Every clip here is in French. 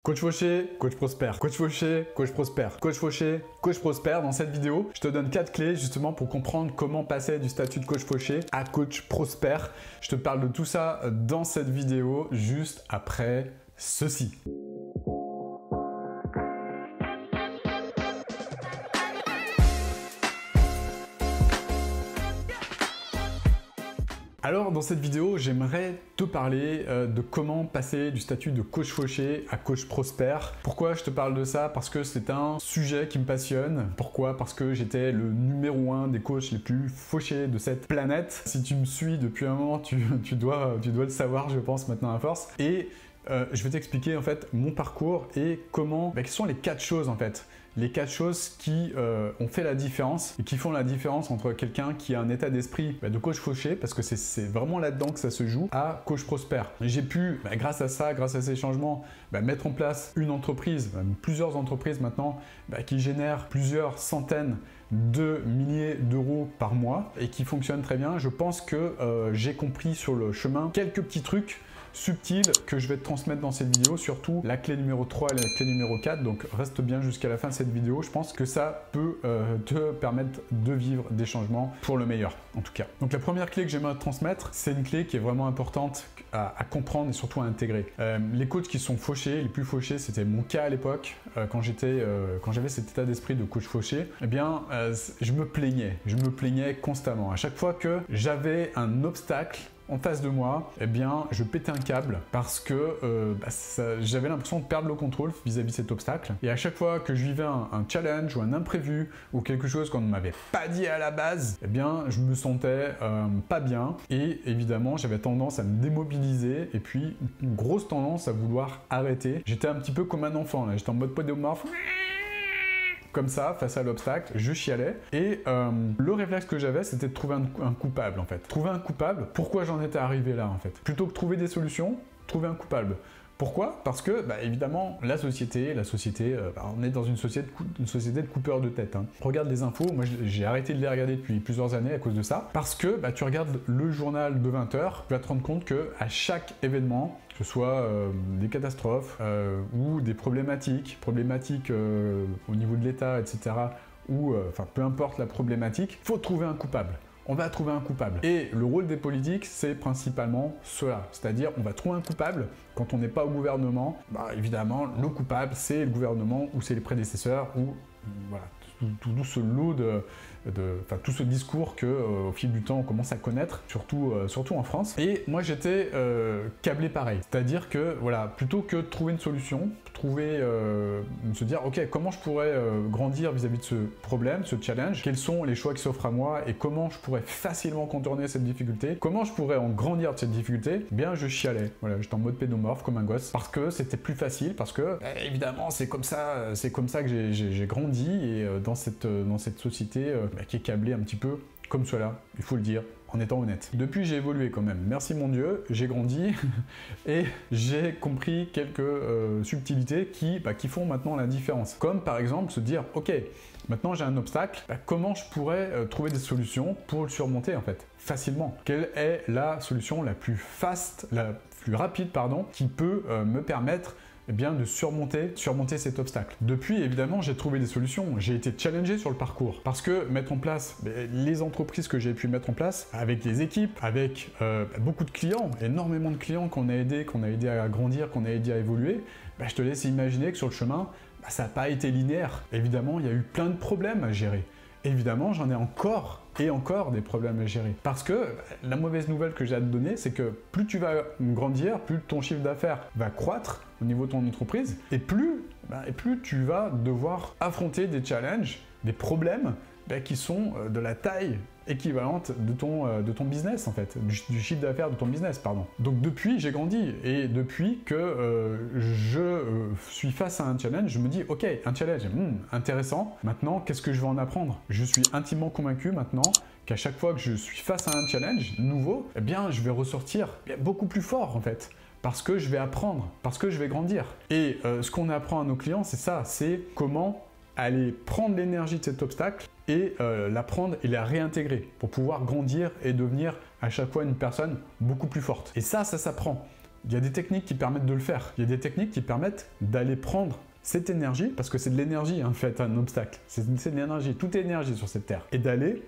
Coach Fauché, coach prospère. Coach Fauché, coach prospère. Coach Fauché, coach prospère. Dans cette vidéo, je te donne 4 clés justement pour comprendre comment passer du statut de coach fauché à coach prospère. Je te parle de tout ça dans cette vidéo juste après ceci. Alors dans cette vidéo, j'aimerais te parler de comment passer du statut de coach fauché à coach prospère. Pourquoi je te parle de ça? Parce que c'est un sujet qui me passionne. Pourquoi? Parce que j'étais le numéro 1 des coachs les plus fauchés de cette planète. Si tu me suis depuis un moment, tu dois le savoir, je pense, maintenant à force. Et je vais t'expliquer en fait mon parcours et comment, quelles sont les 4 choses en fait. Les 4 choses qui ont fait la différence et qui font la différence entre quelqu'un qui a un état d'esprit de coach fauché, parce que c'est vraiment là-dedans que ça se joue, à coach prospère. J'ai pu, grâce à ça, grâce à ces changements, mettre en place une entreprise, plusieurs entreprises maintenant, qui génèrent plusieurs centaines de milliers d'euros par mois et qui fonctionnent très bien. Je pense que j'ai compris sur le chemin quelques petits trucs subtil que je vais te transmettre dans cette vidéo, surtout la clé numéro 3 et la clé numéro 4, donc reste bien jusqu'à la fin de cette vidéo. Je pense que ça peut te permettre de vivre des changements pour le meilleur en tout cas. Donc la première clé que j'aimerais te transmettre, c'est une clé qui est vraiment importante à comprendre et surtout à intégrer. Les coachs qui sont fauchés, les plus fauchés, c'était mon cas à l'époque, quand j'avais cet état d'esprit de coach fauché, je me plaignais constamment. À chaque fois que j'avais un obstacle en face de moi, je pétais un câble parce que j'avais l'impression de perdre le contrôle vis-à-vis de cet obstacle. Et à chaque fois que je vivais un challenge ou un imprévu ou quelque chose qu'on ne m'avait pas dit à la base, je me sentais pas bien et évidemment j'avais tendance à me démobiliser et puis une grosse tendance à vouloir arrêter. J'étais un petit peu comme un enfant là, j'étais en mode podomorphe. Comme ça, face à l'obstacle, je chialais. Et le réflexe que j'avais, c'était de trouver un coupable en fait. Trouver un coupable, pourquoi j'en étais arrivé là en fait. Plutôt que trouver des solutions, trouver un coupable. Pourquoi? Parce que, évidemment, la société, on est dans une société de coupeurs de tête. Hein. Regarde les infos, moi j'ai arrêté de les regarder depuis plusieurs années à cause de ça. Parce que tu regardes le journal de 20 h, tu vas te rendre compte qu'à chaque événement, que ce soit des catastrophes ou des problématiques au niveau de l'État, etc., ou peu importe la problématique, il faut trouver un coupable. On va trouver un coupable. Et le rôle des politiques, c'est principalement cela. C'est-à-dire, on va trouver un coupable quand on n'est pas au gouvernement. Évidemment, le coupable, c'est le gouvernement ou c'est les prédécesseurs ou voilà, tout ce lot tout ce discours que au fil du temps on commence à connaître, surtout en France. Et moi j'étais câblé pareil, c'est-à-dire que voilà, plutôt que de trouver une solution, se dire ok, comment je pourrais grandir vis-à-vis de ce problème, ce challenge, quels sont les choix qui s'offrent à moi et comment je pourrais facilement contourner cette difficulté, comment je pourrais en grandir de cette difficulté, je chialais. Voilà, j'étais en mode pédomorphe comme un gosse parce que c'était plus facile, parce que évidemment c'est comme ça que j'ai grandi et dans cette société qui est câblée un petit peu comme cela, il faut le dire, en étant honnête. Depuis, j'ai évolué quand même. Merci mon Dieu, j'ai grandi et j'ai compris quelques subtilités qui font maintenant la différence. Comme par exemple se dire, ok, maintenant j'ai un obstacle, comment je pourrais trouver des solutions pour le surmonter en fait, facilement. Quelle est la solution la plus rapide, qui peut me permettre de surmonter cet obstacle. Depuis, évidemment, j'ai trouvé des solutions. J'ai été challengé sur le parcours. Parce que mettre en place les entreprises que j'ai pu mettre en place, avec les équipes, avec beaucoup de clients, énormément de clients qu'on a aidé à grandir, qu'on a aidé à évoluer, je te laisse imaginer que sur le chemin, ça n'a pas été linéaire. Évidemment, il y a eu plein de problèmes à gérer. Évidemment, j'en ai encore des problèmes à gérer. Parce que la mauvaise nouvelle que j'ai à te donner, c'est que plus tu vas grandir, plus ton chiffre d'affaires va croître au niveau de ton entreprise, et plus tu vas devoir affronter des challenges, des problèmes qui sont de la taille équivalente de ton business en fait, du chiffre d'affaires de ton business, pardon. Donc depuis, j'ai grandi et depuis que je suis face à un challenge, je me dis ok, un challenge, intéressant, maintenant qu'est-ce que je vais en apprendre? Je suis intimement convaincu maintenant qu'à chaque fois que je suis face à un challenge nouveau, je vais ressortir beaucoup plus fort en fait. Parce que je vais apprendre, parce que je vais grandir. Et ce qu'on apprend à nos clients, c'est ça, c'est comment aller prendre l'énergie de cet obstacle et la prendre et la réintégrer pour pouvoir grandir et devenir à chaque fois une personne beaucoup plus forte. Et ça s'apprend. Il y a des techniques qui permettent de le faire. Il y a des techniques qui permettent d'aller prendre cette énergie, parce que c'est de l'énergie en fait, un obstacle. C'est de l'énergie, tout est énergie sur cette terre. Et d'aller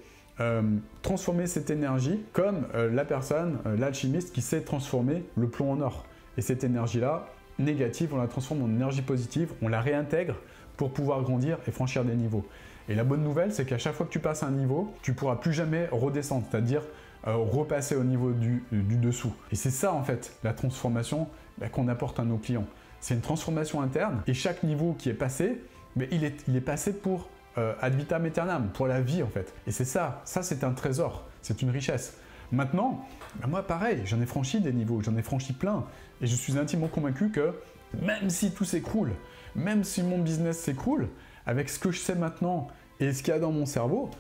transformer cette énergie comme la personne, l'alchimiste qui sait transformer le plomb en or. Et cette énergie-là, négative, on la transforme en énergie positive, on la réintègre pour pouvoir grandir et franchir des niveaux. Et la bonne nouvelle, c'est qu'à chaque fois que tu passes un niveau, tu ne pourras plus jamais redescendre, c'est-à-dire repasser au niveau du dessous. Et c'est ça en fait, la transformation qu'on apporte à nos clients. C'est une transformation interne et chaque niveau qui est passé, mais il est passé pour ad vitam aeternam, pour la vie en fait. Et c'est ça c'est un trésor, c'est une richesse. Maintenant, moi pareil, j'en ai franchi des niveaux, j'en ai franchi plein et je suis intimement convaincu que même si tout s'écroule, même si mon business s'écroule, avec ce que je sais maintenant et ce qu'il y a dans mon cerveau,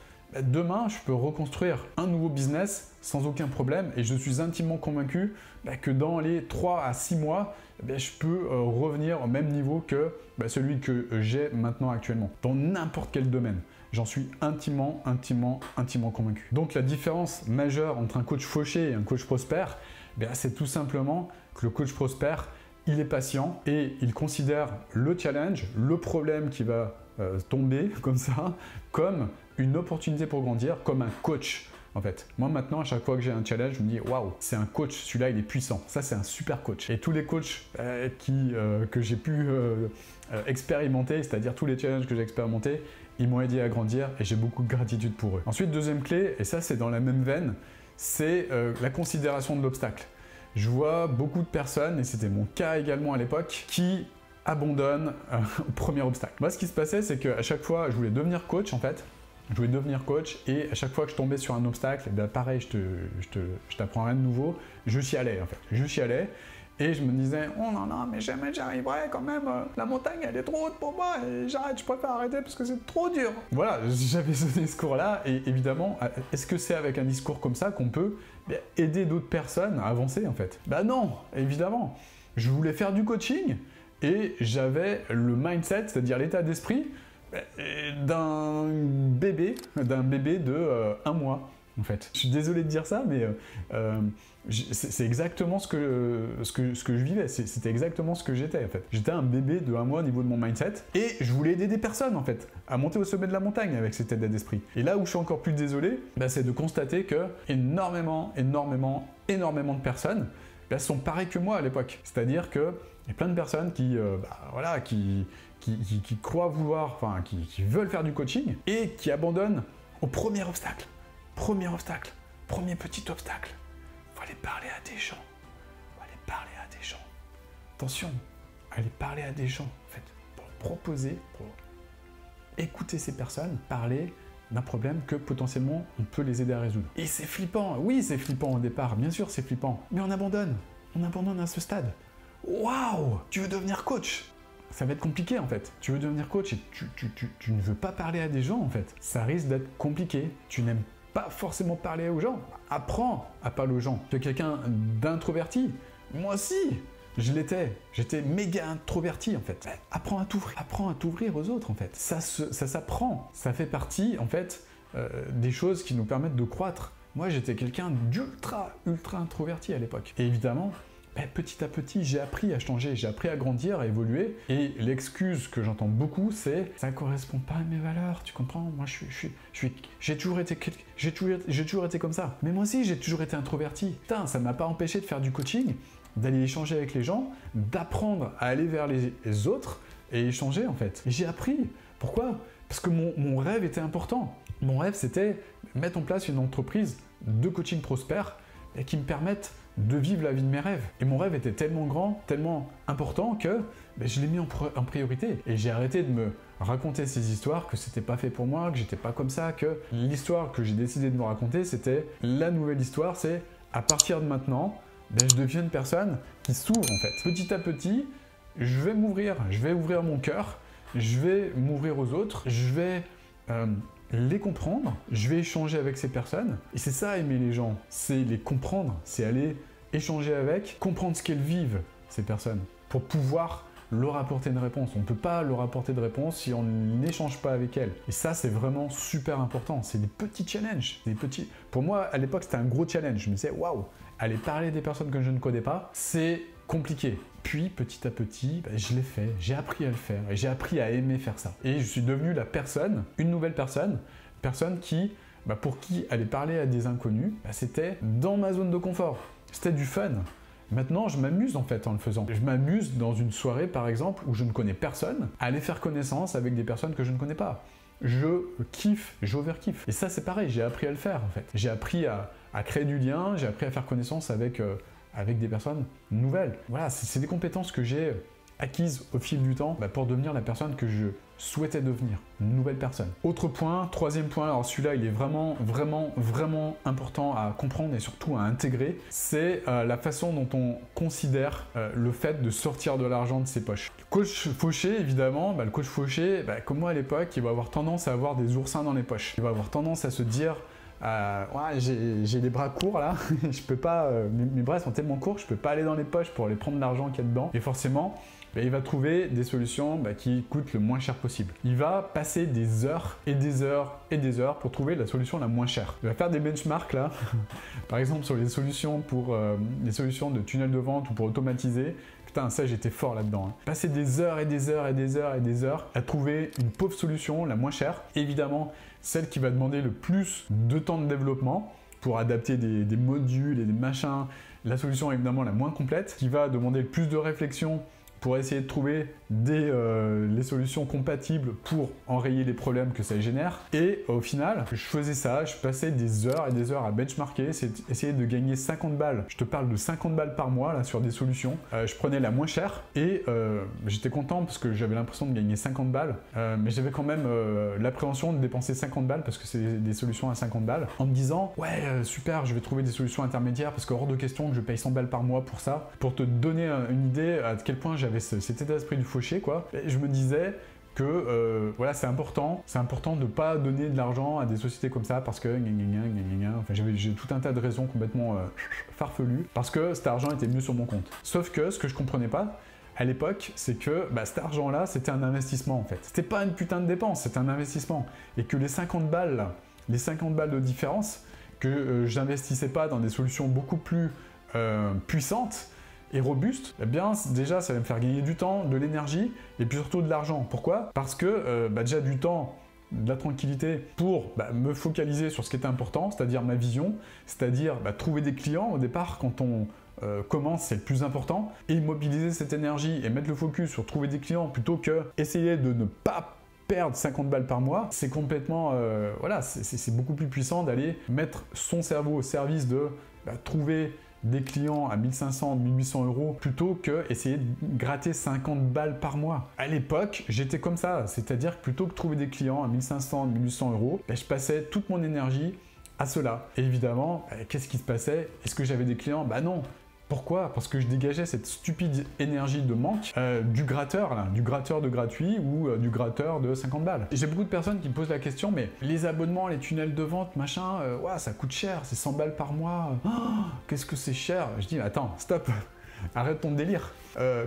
demain, je peux reconstruire un nouveau business sans aucun problème et je suis intimement convaincu que dans les 3 à 6 mois, je peux revenir au même niveau que celui que j'ai maintenant actuellement, dans n'importe quel domaine. J'en suis intimement convaincu. Donc la différence majeure entre un coach fauché et un coach prospère, c'est tout simplement que le coach prospère, il est patient et il considère le challenge, le problème qui va tomber comme ça, comme une opportunité pour grandir, comme un coach. En fait, moi maintenant, à chaque fois que j'ai un challenge, je me dis waouh, c'est un coach, celui-là il est puissant, ça c'est un super coach. Et tous les coachs que j'ai pu expérimenter, c'est-à-dire tous les challenges que j'ai expérimentés, ils m'ont aidé à grandir et j'ai beaucoup de gratitude pour eux. Ensuite, deuxième clé, et ça c'est dans la même veine, c'est la considération de l'obstacle. Je vois beaucoup de personnes, et c'était mon cas également à l'époque, qui abandonnent au premier obstacle. Moi, ce qui se passait, c'est qu'à chaque fois, je voulais devenir coach en fait. Je voulais devenir coach et à chaque fois que je tombais sur un obstacle, pareil, je t'apprends rien de nouveau, je chialais en fait. Je chialais et je me disais « Oh non, mais jamais j'y arriverai quand même, la montagne elle est trop haute pour moi et j'arrête, je préfère arrêter parce que c'est trop dur. » Voilà, j'avais ce discours-là et évidemment, est-ce que c'est avec un discours comme ça qu'on peut aider d'autres personnes à avancer en fait? Non, évidemment. Je voulais faire du coaching et j'avais le mindset, c'est-à-dire l'état d'esprit d'un bébé de 1 mois en fait. Je suis désolé de dire ça, mais c'est exactement ce que je vivais, c'était exactement ce que j'étais en fait. J'étais un bébé de 1 mois au niveau de mon mindset et je voulais aider des personnes en fait à monter au sommet de la montagne avec cet état d'esprit. Et là où je suis encore plus désolé, c'est de constater que énormément de personnes sont pareilles que moi à l'époque. C'est-à-dire que il y a plein de personnes qui croient vouloir, qui veulent faire du coaching et qui abandonnent au premier obstacle. Premier petit obstacle. Il faut aller parler à des gens. Attention, aller parler à des gens, en fait, pour proposer, pour écouter ces personnes, parler d'un problème que potentiellement on peut les aider à résoudre. Et c'est flippant, oui c'est flippant au départ, bien sûr c'est flippant, mais on abandonne à ce stade. Waouh, tu veux devenir coach? Ça va être compliqué en fait. Tu veux devenir coach et tu ne veux pas parler à des gens en fait. Ça risque d'être compliqué. Tu n'aimes pas forcément parler aux gens. Apprends à parler aux gens. Tu es quelqu'un d'introverti. Moi aussi, je l'étais. J'étais méga introverti en fait. Apprends à t'ouvrir aux autres en fait. Ça s'apprend. Ça fait partie en fait des choses qui nous permettent de croître. Moi, j'étais quelqu'un d'ultra introverti à l'époque. Et évidemment, petit à petit, j'ai appris à changer, j'ai appris à grandir, à évoluer. Et l'excuse que j'entends beaucoup, c'est « ça correspond pas à mes valeurs, tu comprends? Moi, j'ai toujours été comme ça. Mais moi aussi, j'ai toujours été introverti. Putain, ça m'a pas empêché de faire du coaching, d'aller échanger avec les gens, d'apprendre à aller vers les autres et échanger en fait. Et j'ai appris. Pourquoi? Parce que mon rêve était important. Mon rêve, c'était mettre en place une entreprise de coaching prospère et qui me permette de vivre la vie de mes rêves. Et mon rêve était tellement grand, tellement important que je l'ai mis en priorité. Et j'ai arrêté de me raconter ces histoires, que c'était pas fait pour moi, que j'étais pas comme ça, que l'histoire que j'ai décidé de me raconter, c'était la nouvelle histoire, c'est à partir de maintenant, je deviens une personne qui s'ouvre en fait. Petit à petit, je vais ouvrir mon cœur, je vais m'ouvrir aux autres, je vais les comprendre, je vais échanger avec ces personnes. Et c'est ça, aimer les gens, c'est les comprendre, c'est aller échanger avec, comprendre ce qu'elles vivent, ces personnes, pour pouvoir leur apporter une réponse. On ne peut pas leur apporter de réponse si on n'échange pas avec elles. Et ça, c'est vraiment super important. C'est des petits challenges. Pour moi, à l'époque, c'était un gros challenge. Je me disais, waouh, aller parler des personnes que je ne connais pas, c'est compliqué. Puis petit à petit, je l'ai fait, j'ai appris à le faire et j'ai appris à aimer faire ça. Et je suis devenu la personne, une nouvelle personne qui, pour qui aller parler à des inconnus, c'était dans ma zone de confort. C'était du fun. Maintenant, je m'amuse en fait en le faisant. Je m'amuse dans une soirée par exemple où je ne connais personne, à aller faire connaissance avec des personnes que je ne connais pas. Je kiffe, j'overkiffe. Et ça c'est pareil, j'ai appris à le faire en fait. J'ai appris à créer du lien, j'ai appris à faire connaissance avec des personnes nouvelles. Voilà, c'est des compétences que j'ai acquises au fil du temps pour devenir la personne que je souhaitais devenir, une nouvelle personne. Autre point, troisième point, alors celui-là il est vraiment important à comprendre et surtout à intégrer, c'est la façon dont on considère le fait de sortir de l'argent de ses poches. Le coach fauché, évidemment, le coach fauché, comme moi à l'époque, il va avoir tendance à avoir des oursins dans les poches. Il va avoir tendance à se dire ouais, j'ai les bras courts là, je peux pas, mes bras sont tellement courts, je peux pas aller dans les poches pour aller prendre l'argent qu'il y a dedans. Et forcément, il va trouver des solutions qui coûtent le moins cher possible. Il va passer des heures et des heures et des heures pour trouver la solution la moins chère. Il va faire des benchmarks là, par exemple sur les solutions pour les solutions de tunnel de vente ou pour automatiser. Putain, ça j'étais fort là-dedans. Hein. Passer des heures et des heures et des heures et des heures à trouver une pauvre solution la moins chère. Évidemment, celle qui va demander le plus de temps de développement pour adapter des modules et des machins. La solution évidemment la moins complète, qui va demander le plus de réflexion pour essayer de trouver les solutions compatibles pour enrayer les problèmes que ça génère. Et au final, je faisais ça, je passais des heures et des heures à benchmarker, essayer de gagner 50 balles. Je te parle de 50 balles par mois là sur des solutions. Je prenais la moins chère et j'étais content parce que j'avais l'impression de gagner 50 balles. Mais j'avais quand même l'appréhension de dépenser 50 balles parce que c'est des solutions à 50 balles. En me disant, ouais, super, je vais trouver des solutions intermédiaires parce que hors de question que je paye 100 balles par mois pour ça. Pour te donner une idée à quel point j'avais cet état d'esprit du fauché, quoi. Et je me disais que voilà, c'est important de pas donner de l'argent à des sociétés comme ça parce que enfin, j'ai tout un tas de raisons complètement farfelues parce que cet argent était mieux sur mon compte. Sauf que ce que je comprenais pas à l'époque, c'est que cet argent-là, c'était un investissement en fait. C'était pas une putain de dépense, c'était un investissement. Et que les 50 balles là, les 50 balles de différence, que j'investissais pas dans des solutions beaucoup plus puissantes et robuste, eh bien déjà ça va me faire gagner du temps, de l'énergie et puis surtout de l'argent. Pourquoi? Parce que déjà du temps, de la tranquillité pour me focaliser sur ce qui est important, c'est-à-dire ma vision, c'est-à-dire trouver des clients au départ quand on commence, c'est le plus important, et mobiliser cette énergie et mettre le focus sur trouver des clients plutôt que essayer de ne pas perdre 50 balles par mois, c'est complètement, voilà, c'est beaucoup plus puissant d'aller mettre son cerveau au service de trouver des clients à 1500, 1800 euros plutôt que essayer de gratter 50 balles par mois. À l'époque, j'étais comme ça, c'est-à-dire que plutôt que trouver des clients à 1500, 1800 euros, je passais toute mon énergie à cela. Et évidemment, qu'est-ce qui se passait? Est-ce que j'avais des clients? Non. Pourquoi? Parce que je dégageais cette stupide énergie de manque du gratteur, là, du gratteur de gratuit ou du gratteur de 50 balles. J'ai beaucoup de personnes qui me posent la question, mais les abonnements, les tunnels de vente, machin, ouais, ça coûte cher, c'est 100 balles par mois. Oh, qu'est-ce que c'est cher? Je dis, attends, stop, arrête ton délire.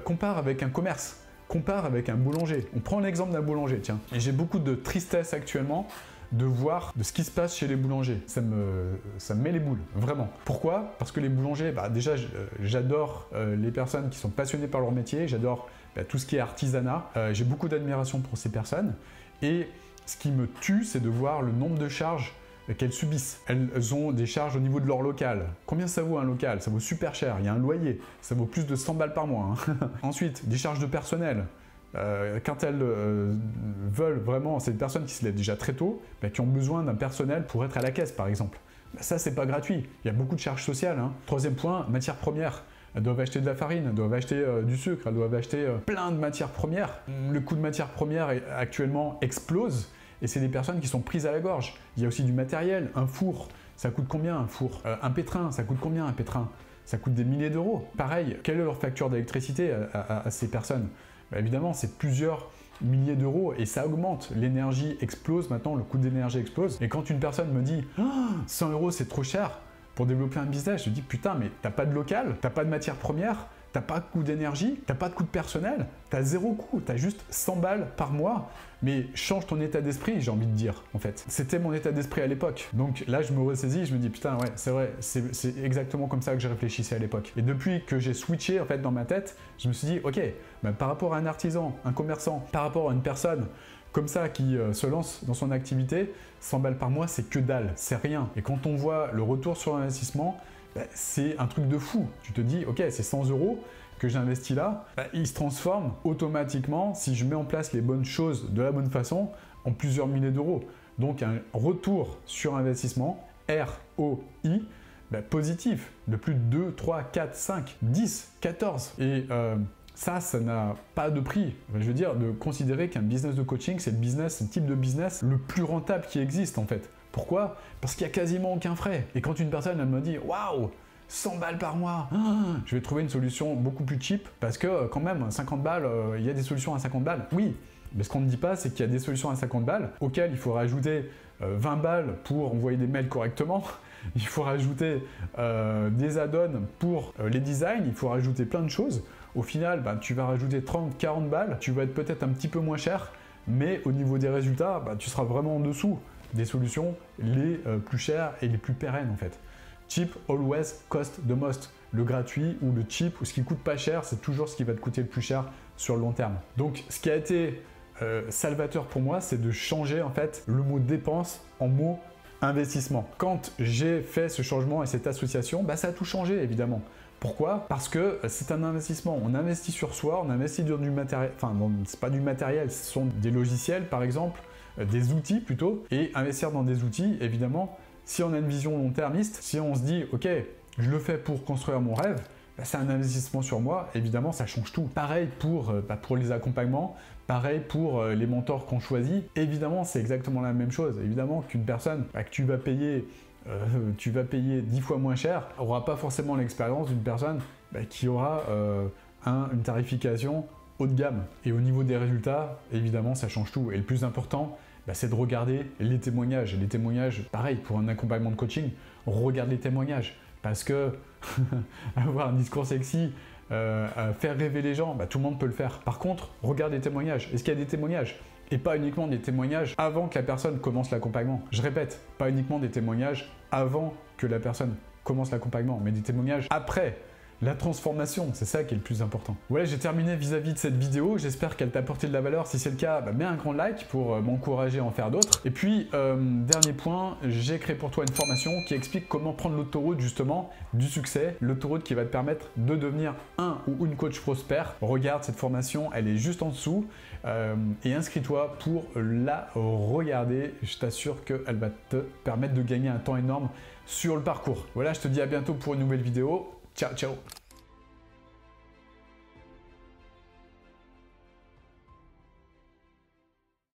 Compare avec un commerce, compare avec un boulanger. On prend l'exemple d'un boulanger, tiens. Et j'ai beaucoup de tristesse actuellement de voir de ce qui se passe chez les boulangers. Ça me met les boules, vraiment. Pourquoi? Parce que les boulangers, déjà, j'adore les personnes qui sont passionnées par leur métier, j'adore tout ce qui est artisanat, j'ai beaucoup d'admiration pour ces personnes, et ce qui me tue, c'est de voir le nombre de charges qu'elles subissent. Elles ont des charges au niveau de leur local. Combien ça vaut un local? Ça vaut super cher, il y a un loyer, ça vaut plus de 100 balles par mois. Hein. Ensuite, des charges de personnel. Quand elles veulent vraiment, c'est des personnes qui se lèvent déjà très tôt, qui ont besoin d'un personnel pour être à la caisse par exemple. Ça c'est pas gratuit, il y a beaucoup de charges sociales. Hein. Troisième point, matières premières. Elles doivent acheter de la farine, elles doivent acheter du sucre, elles doivent acheter plein de matières premières. Le coût de matières premières actuellement explose et c'est des personnes qui sont prises à la gorge. Il y a aussi du matériel, un four, ça coûte combien un four? Un pétrin, ça coûte combien un pétrin? Ça coûte des milliers d'euros. Pareil, quelle est leur facture d'électricité à ces personnes? Évidemment, c'est plusieurs milliers d'euros et ça augmente. L'énergie explose maintenant, le coût d'énergie explose. Et quand une personne me dit oh, 100 euros c'est trop cher pour développer un business, je dis putain, mais t'as pas de local, t'as pas de matière première, t'as pas de coût d'énergie, t'as pas de coût de personnel, t'as zéro coût, t'as juste 100 balles par mois. Mais change ton état d'esprit, j'ai envie de dire, en fait. C'était mon état d'esprit à l'époque. Donc là, je me ressaisis, je me dis, putain, ouais, c'est vrai, c'est exactement comme ça que je réfléchissais à l'époque. Et depuis que j'ai switché, en fait, dans ma tête, je me suis dit, ok, bah, par rapport à un artisan, un commerçant, par rapport à une personne comme ça qui se lance dans son activité, 100 balles par mois, c'est que dalle, c'est rien. Et quand on voit le retour sur investissement, bah, c'est un truc de fou. Tu te dis, ok, c'est 100 € que j'investis là, bah, il se transforme automatiquement, si je mets en place les bonnes choses de la bonne façon, en plusieurs milliers d'euros. Donc un retour sur investissement, ROI, bah, positif, de plus de 2, 3, 4, 5, 10, 14. Et ça n'a pas de prix. Je veux dire, de considérer qu'un business de coaching, c'est le type de business le plus rentable qui existe en fait. Pourquoi? Parce qu'il n'y a quasiment aucun frais. Et quand une personne elle me dit « Waouh, 100 balles par mois, je vais trouver une solution beaucoup plus cheap parce que quand même 50 balles, il y a des solutions à 50 balles. Oui, mais ce qu'on ne dit pas, c'est qu'il y a des solutions à 50 balles auxquelles il faut rajouter 20 balles pour envoyer des mails correctement. Il faut rajouter des add-ons pour les designs, il faut rajouter plein de choses. Au final, bah, tu vas rajouter 30, 40 balles, tu vas être peut-être un petit peu moins cher, mais au niveau des résultats, bah, tu seras vraiment en dessous des solutions les plus chères et les plus pérennes en fait. Cheap always cost the most. Le gratuit ou le cheap ou ce qui coûte pas cher, c'est toujours ce qui va te coûter le plus cher sur le long terme. Donc ce qui a été salvateur pour moi, c'est de changer en fait le mot dépense en mot investissement. Quand j'ai fait ce changement et cette association, bah, ça a tout changé évidemment. Pourquoi? Parce que c'est un investissement. On investit sur soi, on investit dans du matériel, enfin c'est pas du matériel, ce sont des logiciels par exemple, des outils plutôt. Et investir dans des outils, évidemment, si on a une vision long-termiste, si on se dit ok, je le fais pour construire mon rêve, bah, c'est un investissement sur moi, évidemment ça change tout. Pareil pour les accompagnements, pareil pour les mentors qu'on choisit, évidemment c'est exactement la même chose. Évidemment qu'une personne que tu vas payer 10 fois moins cher, n'aura pas forcément l'expérience d'une personne qui aura une tarification haut de gamme. Et au niveau des résultats, évidemment ça change tout. Et le plus important, c'est de regarder les témoignages. Les témoignages, pareil, pour un accompagnement de coaching, regarde les témoignages. Parce que avoir un discours sexy, faire rêver les gens, tout le monde peut le faire. Par contre, regarde les témoignages. Est-ce qu'il y a des témoignages? Et pas uniquement des témoignages avant que la personne commence l'accompagnement. Je répète, pas uniquement des témoignages avant que la personne commence l'accompagnement, mais des témoignages après. La transformation, c'est ça qui est le plus important. Voilà, j'ai terminé vis-à-vis de cette vidéo. J'espère qu'elle t'a apporté de la valeur. Si c'est le cas, mets un grand like pour m'encourager à en faire d'autres. Et puis, dernier point, j'ai créé pour toi une formation qui explique comment prendre l'autoroute justement du succès. L'autoroute qui va te permettre de devenir un ou une coach prospère. Regarde cette formation, elle est juste en dessous. Et inscris-toi pour la regarder. Je t'assure qu'elle va te permettre de gagner un temps énorme sur le parcours. Voilà, je te dis à bientôt pour une nouvelle vidéo. Ciao, ciao!